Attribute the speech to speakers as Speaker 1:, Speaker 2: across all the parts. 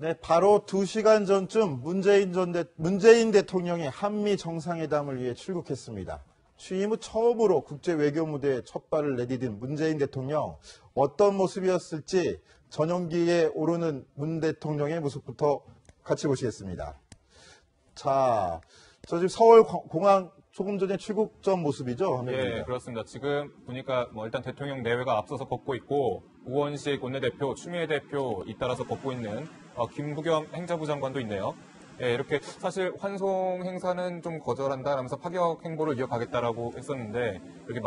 Speaker 1: 네, 바로 2시간 전쯤 문재인 대통령이 한미 정상회담을 위해 출국했습니다. 취임 후 처음으로 국제 외교 무대에 첫 발을 내디딘 문재인 대통령, 어떤 모습이었을지 전용기에 오르는 문 대통령의 모습부터 같이 보시겠습니다. 자, 저 지금 서울 공항 조금 전에 출국 전 모습이죠?
Speaker 2: 예, 그렇습니다. 지금 보니까 일단 대통령 내외가 앞서서 걷고 있고 우원식 원내대표, 추미애 대표 잇따라서 걷고 있는 김부겸 행자부 장관도 있네요. 예, 이렇게 사실 환송 행사는 좀 거절한다라면서 파격 행보를 이어가겠다라고 했었는데 이렇게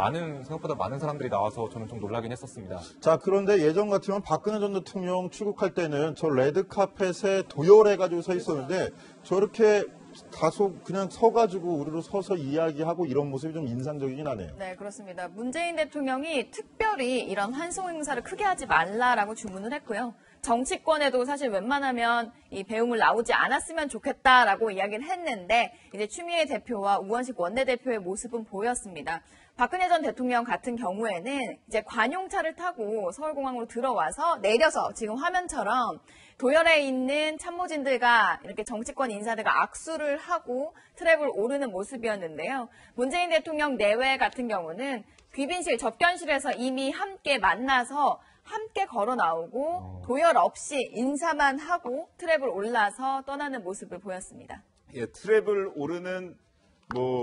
Speaker 2: 생각보다 많은 사람들이 나와서 저는 좀 놀라긴 했었습니다.
Speaker 1: 자, 그런데 예전 같으면 박근혜 전 대통령 출국할 때는 저 레드카펫에 도열해가지고 서 있었는데 저렇게 다소 그냥 서가지고 우르르 서서 이야기하고 이런 모습이 좀 인상적이긴 하네요.
Speaker 3: 네, 그렇습니다. 문재인 대통령이 특별히 이런 환송 행사를 크게 하지 말라라고 주문을 했고요. 정치권에도 사실 웬만하면 이 배움을 나오지 않았으면 좋겠다라고 이야기를 했는데 이제 추미애 대표와 우원식 원내대표의 모습은 보였습니다. 박근혜 전 대통령 같은 경우에는 이제 관용차를 타고 서울공항으로 들어와서 내려서 지금 화면처럼 도열에 있는 참모진들과 이렇게 정치권 인사들과 악수를 하고 트랩을 오르는 모습이었는데요. 문재인 대통령 내외 같은 경우는 귀빈실, 접견실에서 이미 함께 만나서 함께 걸어 나오고 도열 없이 인사만 하고 트랩을 올라서 떠나는 모습을 보였습니다.
Speaker 4: 예, 트랩을 오르는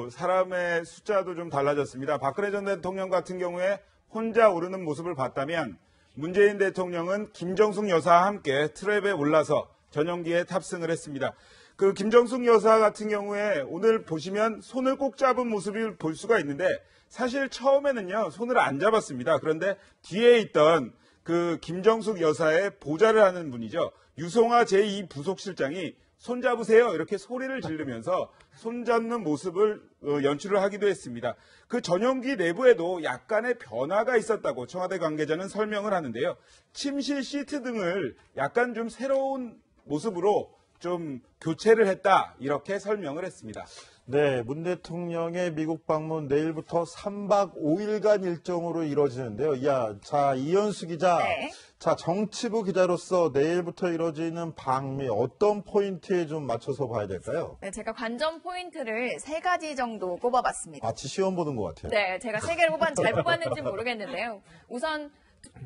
Speaker 4: 사람의 숫자도 좀 달라졌습니다. 박근혜 전 대통령 같은 경우에 혼자 오르는 모습을 봤다면 문재인 대통령은 김정숙 여사와 함께 트랩에 올라서 전용기에 탑승을 했습니다. 그 김정숙 여사 같은 경우에 오늘 보시면 손을 꼭 잡은 모습을 볼 수가 있는데 사실 처음에는요 손을 안 잡았습니다. 그런데 뒤에 있던 그 김정숙 여사의 보좌를 하는 분이죠. 유송아 제2부속실장이 손 잡으세요 이렇게 소리를 지르면서 손 잡는 모습을 연출을 하기도 했습니다. 그 전용기 내부에도 약간의 변화가 있었다고 청와대 관계자는 설명을 하는데요. 침실 시트 등을 약간 좀 새로운 모습으로 좀 교체를 했다 이렇게 설명을 했습니다.
Speaker 1: 네, 문 대통령의 미국 방문 내일부터 3박 5일간 일정으로 이루어지는데요. 자, 이현수 기자.
Speaker 3: 네.
Speaker 1: 자, 정치부 기자로서 내일부터 이루어지는 방미 어떤 포인트에 좀 맞춰서 봐야 될까요?
Speaker 3: 네, 제가 관전 포인트를 3가지 정도 꼽아봤습니다.
Speaker 1: 마치 시험 보는 것 같아요.
Speaker 3: 네, 제가 3개를 잘 뽑았는지 모르겠는데요. 우선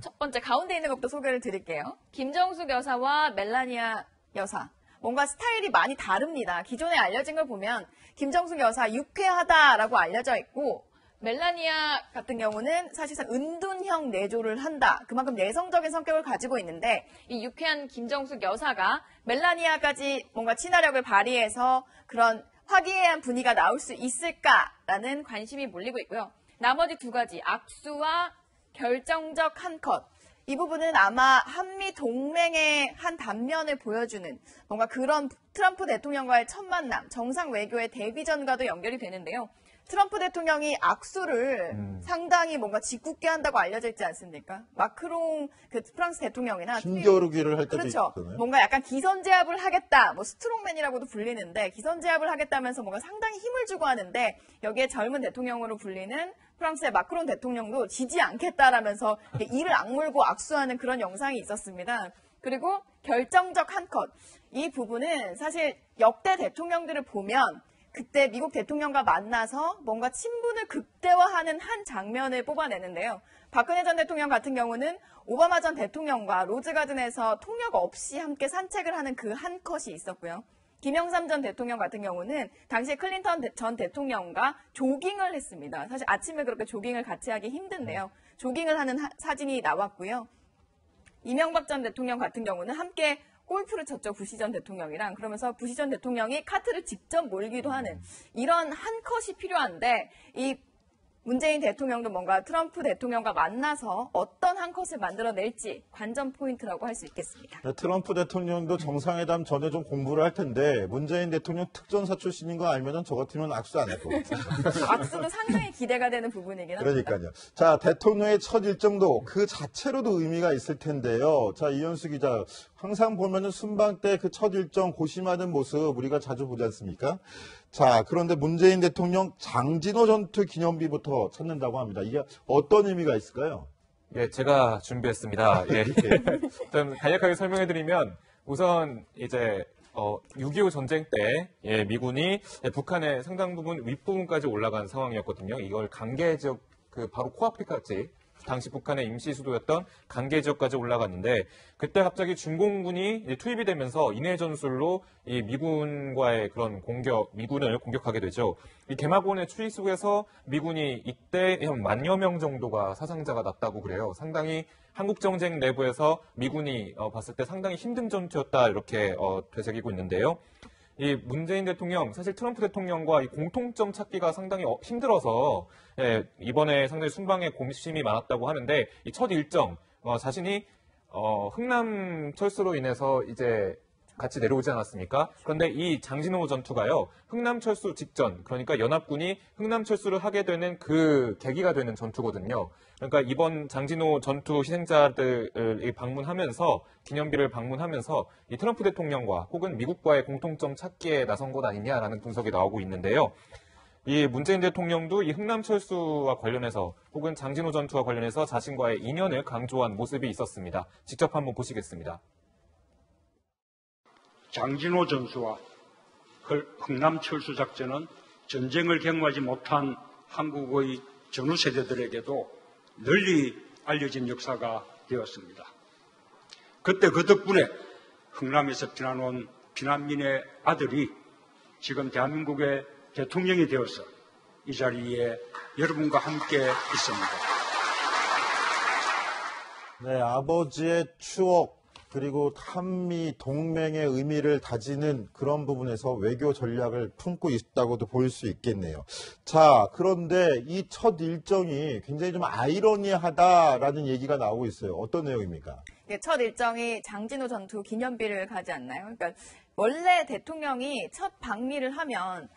Speaker 3: 첫 번째 가운데 있는 것부터 소개를 드릴게요. 김정숙 여사와 멜라니아 여사. 뭔가 스타일이 많이 다릅니다. 기존에 알려진 걸 보면 김정숙 여사 유쾌하다라고 알려져 있고 멜라니아 같은 경우는 사실상 은둔형 내조를 한다. 그만큼 내성적인 성격을 가지고 있는데 이 유쾌한 김정숙 여사가 멜라니아까지 뭔가 친화력을 발휘해서 그런 화기애애한 분위기가 나올 수 있을까라는 관심이 몰리고 있고요. 나머지 2가지 악수와 결정적 한 컷. 이 부분은 아마 한미 동맹의 한 단면을 보여주는 뭔가 그런 트럼프 대통령과의 첫 만남, 정상 외교의 데뷔전과도 연결이 되는데요. 트럼프 대통령이 악수를 상당히 뭔가 짓궂게 한다고 알려져 있지 않습니까? 마크롱 그 프랑스 대통령이나
Speaker 1: 힘겨루기를 할 때도
Speaker 3: 그렇죠.
Speaker 1: 있잖아요.
Speaker 3: 뭔가 약간 기선제압을 하겠다, 스트롱맨이라고도 불리는데 기선제압을 하겠다면서 뭔가 상당히 힘을 주고 하는데 여기에 젊은 대통령으로 불리는 프랑스의 마크롱 대통령도 지지 않겠다라면서 이를 악물고 악수하는 그런 영상이 있었습니다. 그리고 결정적 한 컷. 이 부분은 사실 역대 대통령들을 보면 그때 미국 대통령과 만나서 뭔가 친분을 극대화하는 한 장면을 뽑아내는데요. 박근혜 전 대통령 같은 경우는 오바마 전 대통령과 로즈가든에서 통역 없이 함께 산책을 하는 그 한 컷이 있었고요. 김영삼 전 대통령 같은 경우는 당시 클린턴 전 대통령과 조깅을 했습니다. 사실 아침에 그렇게 조깅을 같이 하기 힘든데요. 조깅을 하는 사진이 나왔고요. 이명박 전 대통령 같은 경우는 함께 골프를 쳤죠. 부시 전 대통령이랑. 그러면서 부시 전 대통령이 카트를 직접 몰기도 하는 이런 한 컷이 필요한데 이 문재인 대통령도 뭔가 트럼프 대통령과 만나서 어떤 한 컷을 만들어낼지 관전 포인트라고 할 수 있겠습니다.
Speaker 1: 네, 트럼프 대통령도 정상회담 전에 좀 공부를 할 텐데 문재인 대통령 특전사 출신인 거 알면은 저 같으면 악수 안 할 것 같아요.
Speaker 3: 악수도 상당히 기대가 되는 부분이긴 합니다.
Speaker 1: 그러니까요. 자, 대통령의 첫 일정도 그 자체로도 의미가 있을 텐데요. 자, 이현수 기자. 항상 보면은 순방 때 그 첫 일정 고심하는 모습 우리가 자주 보지 않습니까? 자, 그런데 문재인 대통령 장진호 전투 기념비부터 찾는다고 합니다. 이게 어떤 의미가 있을까요?
Speaker 2: 예, 제가 준비했습니다. 예. 좀 간략하게 설명해드리면 우선 이제 6.25 전쟁 때 미군이 북한의 상당 부분 윗부분까지 올라간 상황이었거든요. 이걸 간계 지역 바로 코앞에까지 당시 북한의 임시 수도였던 간계 지역까지 올라갔는데 그때 갑자기 중공군이 이제 투입이 되면서 인해 전술로 이 미군과의 그런 미군을 공격하게 되죠. 이 개마고원의 추이 속에서 미군이 이때 한 10,000여 명 정도가 사상자가 났다고 그래요. 상당히 한국 정쟁 내부에서 미군이 봤을 때 상당히 힘든 전투였다 이렇게 되새기고 있는데요. 이 문재인 대통령, 사실 트럼프 대통령과 이 공통점 찾기가 상당히 힘들어서 이번에 상당히 순방에 고심이 많았다고 하는데 이 첫 일정 자신이 흥남 철수로 인해서 이제 같이 내려오지 않았습니까? 그런데 이 장진호 전투가요, 흥남 철수 직전, 그러니까 연합군이 흥남 철수를 하게 되는 그 계기가 되는 전투거든요. 그러니까 이번 장진호 전투 희생자들을 방문하면서, 기념비를 방문하면서 이 트럼프 대통령과 혹은 미국과의 공통점 찾기에 나선 것 아니냐라는 분석이 나오고 있는데요. 이 문재인 대통령도 이 흥남 철수와 관련해서 혹은 장진호 전투와 관련해서 자신과의 인연을 강조한 모습이 있었습니다. 직접 한번 보시겠습니다.
Speaker 5: 장진호 전투와 흥남 철수 작전은 전쟁을 경험하지 못한 한국의 전후 세대들에게도 널리 알려진 역사가 되었습니다. 그때 그 덕분에 흥남에서 피난온 피난민의 아들이 지금 대한민국의 대통령이 되어서 이 자리에 여러분과 함께 있습니다.
Speaker 1: 네, 아버지의 추억 그리고 한미 동맹의 의미를 다지는 그런 부분에서 외교 전략을 품고 있다고도 볼 수 있겠네요. 자, 그런데 이 첫 일정이 굉장히 좀 아이러니하다라는 얘기가 나오고 있어요. 어떤 내용입니까?
Speaker 3: 첫 일정이 장진호 전투 기념비를 가지 않나요? 그러니까 원래 대통령이 첫 방미를 하면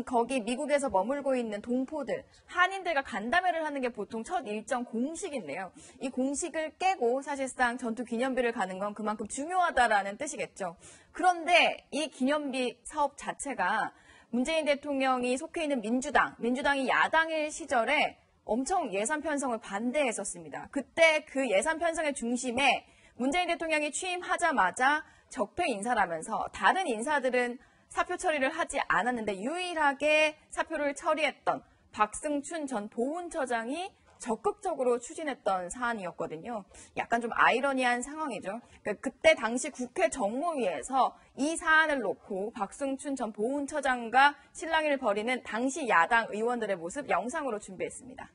Speaker 3: 거기 미국에서 머물고 있는 동포들, 한인들과 간담회를 하는 게 보통 첫 일정 공식인데요. 이 공식을 깨고 사실상 전투 기념비를 가는 건 그만큼 중요하다라는 뜻이겠죠. 그런데 이 기념비 사업 자체가 문재인 대통령이 속해 있는 민주당이 야당일 시절에 엄청 예산 편성을 반대했었습니다. 그때 그 예산 편성의 중심에 문재인 대통령이 취임하자마자 적폐 인사라면서 다른 인사들은 사표 처리를 하지 않았는데 유일하게 사표를 처리했던 박승춘 전 보훈처장이 적극적으로 추진했던 사안이었거든요. 약간 좀 아이러니한 상황이죠. 그때 당시 국회 정무위에서 이 사안을 놓고 박승춘 전 보훈처장과 실랑이를 벌이는 당시 야당 의원들의 모습 영상으로 준비했습니다.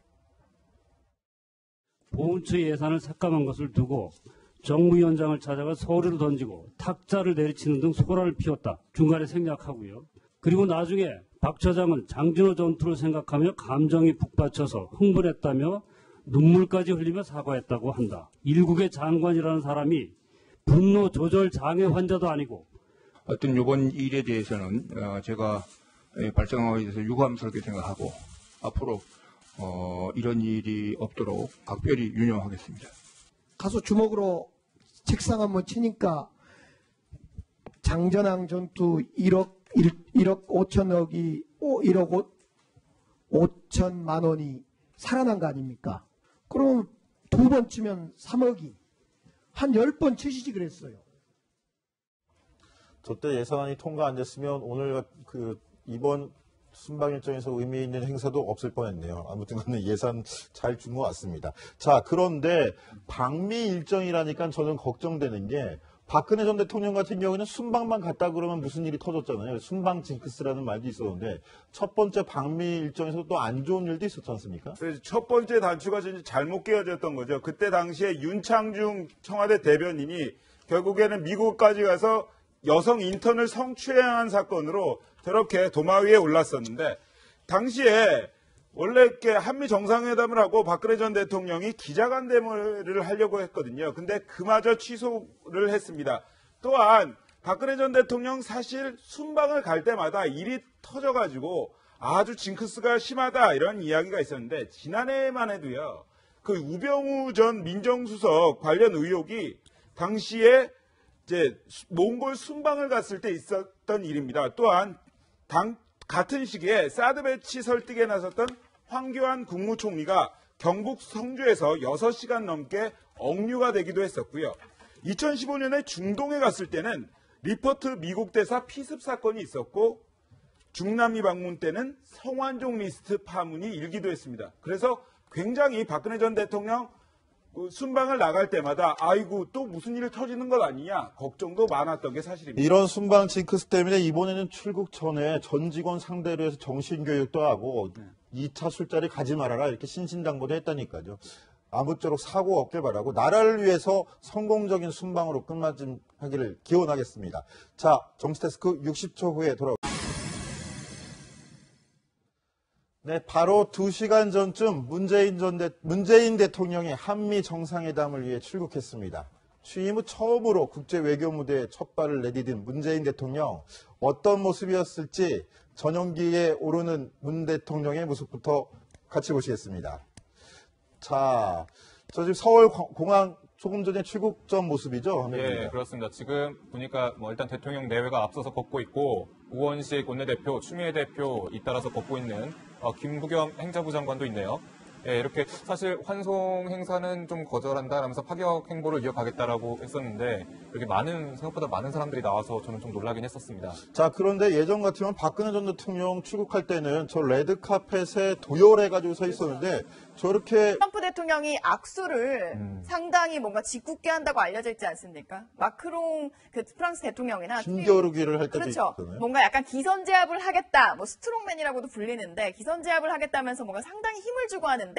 Speaker 6: 보훈처 예산을 삭감한 것을 두고 정무위원장을 찾아가 서류를 던지고 탁자를 내리치는 등 소란을 피웠다. 중간에 생략하고요. 그리고 나중에 박 처장은 장진호 전투를 생각하며 감정이 북받쳐서 흥분했다며 눈물까지 흘리며 사과했다고 한다. 일국의 장관이라는 사람이 분노 조절 장애 환자도 아니고
Speaker 7: 어떤 이번 일에 대해서는 제가 발생한 것에 대해서 유감스럽게 생각하고 앞으로 이런 일이 없도록 각별히 유념하겠습니다.
Speaker 8: 가서 주먹으로 책상 한번 치니까 장전항 전투 1억 5천억이 1억 5천만 원이 살아난 거 아닙니까? 그럼 두 번 치면 3억이 한 10번 치시지 그랬어요.
Speaker 1: 저때 예산안이 통과 안 됐으면 오늘 이번 순방 일정에서 의미 있는 행사도 없을 뻔했네요. 아무튼 간에 예산 잘 준 것 같습니다. 자, 그런데 방미 일정이라니까 저는 걱정되는 게 박근혜 전 대통령 같은 경우는 순방만 갔다 그러면 무슨 일이 터졌잖아요. 순방 징크스라는 말도 있었는데 첫 번째 방미 일정에서 또 안 좋은 일도 있었지 않습니까?
Speaker 4: 그래서 첫 번째 단추가 잘못 끼워졌던 거죠. 그때 당시에 윤창중 청와대 대변인이 결국에는 미국까지 가서 여성 인턴을 성추행한 사건으로 저렇게 도마 위에 올랐었는데 당시에 원래 이렇게 한미 정상회담을 하고 박근혜 전 대통령이 기자간담회를 하려고 했거든요. 근데 그마저 취소를 했습니다. 또한 박근혜 전 대통령 사실 순방을 갈 때마다 일이 터져가지고 아주 징크스가 심하다 이런 이야기가 있었는데 지난해만 해도요. 그 우병우 전 민정수석 관련 의혹이 당시에 이제 몽골 순방을 갔을 때 있었던 일입니다. 또한 같은 시기에 사드 배치 설득에 나섰던 황교안 국무총리가 경북 성주에서 6시간 넘게 억류가 되기도 했었고요. 2015년에 중동에 갔을 때는 리퍼트 미국 대사 피습 사건이 있었고 중남미 방문 때는 성완종 리스트 파문이 일기도 했습니다. 그래서 굉장히 박근혜 전 대통령 순방을 나갈 때마다 아이고 또 무슨 일이 터지는 것 아니냐 걱정도 많았던 게 사실입니다.
Speaker 1: 이런 순방 징크스 때문에 이번에는 출국 전에 전 직원 상대로 해서 정신교육도 하고 2차 술자리 가지 말아라 이렇게 신신당부도 했다니까요. 아무쪼록 사고 없길 바라고 나라를 위해서 성공적인 순방으로 끝마침하기를 기원하겠습니다. 자, 정치데스크 60초 후에 돌아오겠습니다. 네, 바로 2시간 전쯤 문재인 대통령이 한미 정상회담을 위해 출국했습니다. 취임 후 처음으로 국제 외교 무대에 첫 발을 내디딘 문재인 대통령, 어떤 모습이었을지 전용기에 오르는 문 대통령의 모습부터 같이 보시겠습니다. 자, 저 지금 서울 공항 조금 전에 출국 전 모습이죠?
Speaker 2: 예, 그렇습니다. 지금 보니까 일단 대통령 내외가 앞서서 걷고 있고 우원식 원내대표, 추미애 대표 잇따라서 걷고 있는 김부겸 행자부 장관도 있네요. 예, 이렇게 사실 환송 행사는 좀 거절한다라면서 파격 행보를 이어가겠다라고 했었는데 이렇게 생각보다 많은 사람들이 나와서 저는 좀 놀라긴 했었습니다.
Speaker 1: 자, 그런데 예전 같으면 박근혜 전 대통령 출국할 때는 저 레드카펫에 도열해가지고 서 있었는데 저렇게
Speaker 3: 트럼프 대통령이 악수를 상당히 뭔가 짓궂게 한다고 알려져 있지 않습니까? 마크롱 그 프랑스 대통령이나
Speaker 1: 힘겨루기를 할 때도
Speaker 3: 그렇죠.
Speaker 1: 있었잖아요.
Speaker 3: 뭔가 약간 기선제압을 하겠다, 뭐 스트롱맨이라고도 불리는데 기선제압을 하겠다면서 뭔가 상당히 힘을 주고 하는데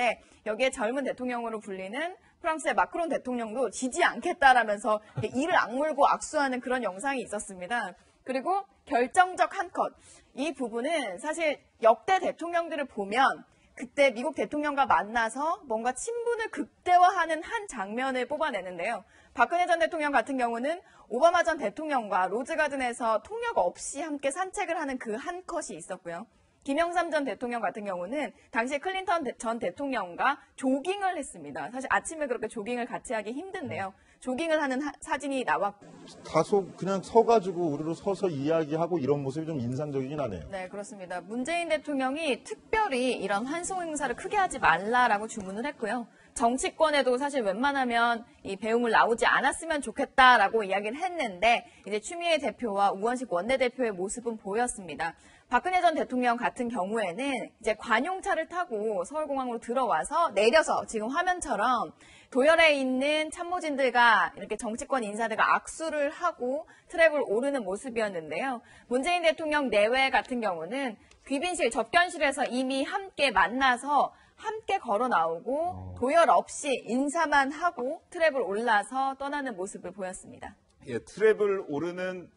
Speaker 3: 여기에 젊은 대통령으로 불리는 프랑스의 마크롱 대통령도 지지 않겠다라면서 이를 악물고 악수하는 그런 영상이 있었습니다. 그리고 결정적 한 컷. 이 부분은 사실 역대 대통령들을 보면 그때 미국 대통령과 만나서 뭔가 친분을 극대화하는 한 장면을 뽑아내는데요. 박근혜 전 대통령 같은 경우는 오바마 전 대통령과 로즈가든에서 통역 없이 함께 산책을 하는 그 한 컷이 있었고요. 김영삼 전 대통령 같은 경우는 당시 클린턴 전 대통령과 조깅을 했습니다. 사실 아침에 그렇게 조깅을 같이 하기 힘든데요. 조깅을 하는 사진이 나왔고.
Speaker 1: 다소 그냥 서가지고 우르르 서서 이야기하고 이런 모습이 좀 인상적이긴 하네요.
Speaker 3: 네, 그렇습니다. 문재인 대통령이 특별히 이런 환송 행사를 크게 하지 말라라고 주문을 했고요. 정치권에도 사실 웬만하면 이 배움을 나오지 않았으면 좋겠다라고 이야기를 했는데 이제 추미애 대표와 우원식 원내대표의 모습은 보였습니다. 박근혜 전 대통령 같은 경우에는 이제 관용차를 타고 서울공항으로 들어와서 내려서 지금 화면처럼 도열에 있는 참모진들과 이렇게 정치권 인사들과 악수를 하고 트랩을 오르는 모습이었는데요. 문재인 대통령 내외 같은 경우는 귀빈실, 접견실에서 이미 함께 만나서 함께 걸어 나오고 도열 없이 인사만 하고 트랩을 올라서 떠나는 모습을 보였습니다.
Speaker 4: 예, 트랩을 오르는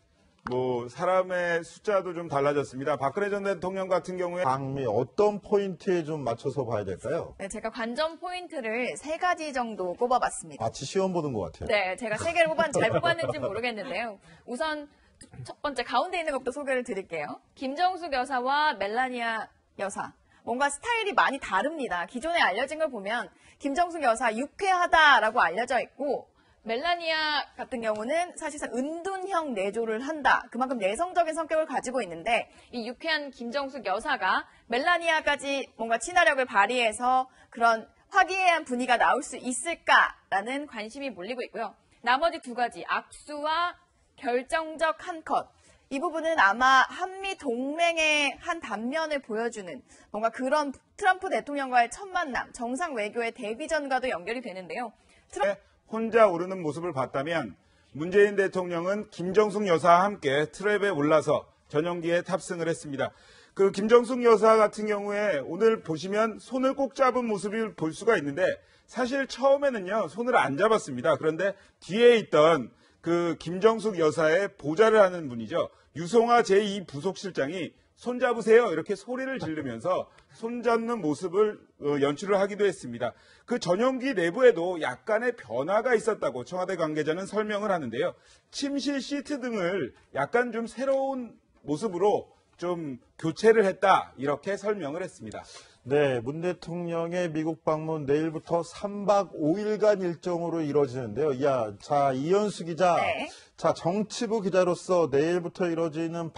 Speaker 4: 사람의 숫자도 좀 달라졌습니다. 박근혜 전 대통령 같은 경우에
Speaker 1: 방미 어떤 포인트에 좀 맞춰서 봐야 될까요?
Speaker 3: 네, 제가 관전 포인트를 3가지 정도 꼽아봤습니다.
Speaker 1: 마치 시험 보는 것 같아요.
Speaker 3: 네, 제가 3개를 잘 뽑았는지 모르겠는데요. 우선 첫 번째 가운데 있는 것부터 소개를 드릴게요. 김정숙 여사와 멜라니아 여사. 뭔가 스타일이 많이 다릅니다. 기존에 알려진 걸 보면 김정숙 여사 유쾌하다라고 알려져 있고 멜라니아 같은 경우는 사실상 은둔형 내조를 한다. 그만큼 내성적인 성격을 가지고 있는데 이 유쾌한 김정숙 여사가 멜라니아까지 뭔가 친화력을 발휘해서 그런 화기애애한 분위기가 나올 수 있을까라는 관심이 몰리고 있고요. 나머지 2가지 악수와 결정적 한 컷. 이 부분은 아마 한미 동맹의 한 단면을 보여주는 뭔가 그런 트럼프 대통령과의 첫 만남, 정상 외교의 데뷔전과도 연결이 되는데요.
Speaker 4: 혼자 오르는 모습을 봤다면 문재인 대통령은 김정숙 여사와 함께 트랩에 올라서 전용기에 탑승을 했습니다. 그 김정숙 여사 같은 경우에 오늘 보시면 손을 꼭 잡은 모습을 볼 수가 있는데 사실 처음에는요 손을 안 잡았습니다. 그런데 뒤에 있던 그 김정숙 여사의 보좌를 하는 분이죠. 유송아 제2부속실장이 손 잡으세요 이렇게 소리를 지르면서 손 잡는 모습을 연출을 하기도 했습니다. 그 전용기 내부에도 약간의 변화가 있었다고 청와대 관계자는 설명을 하는데요. 침실 시트 등을 약간 좀 새로운 모습으로 좀 교체를 했다 이렇게 설명을 했습니다.
Speaker 1: 네, 문 대통령의 미국 방문 내일부터 3박 5일간 일정으로 이루어지는데요. 자, 이현수 기자.
Speaker 3: 네.
Speaker 1: 자, 정치부 기자로서 내일부터 이루어지는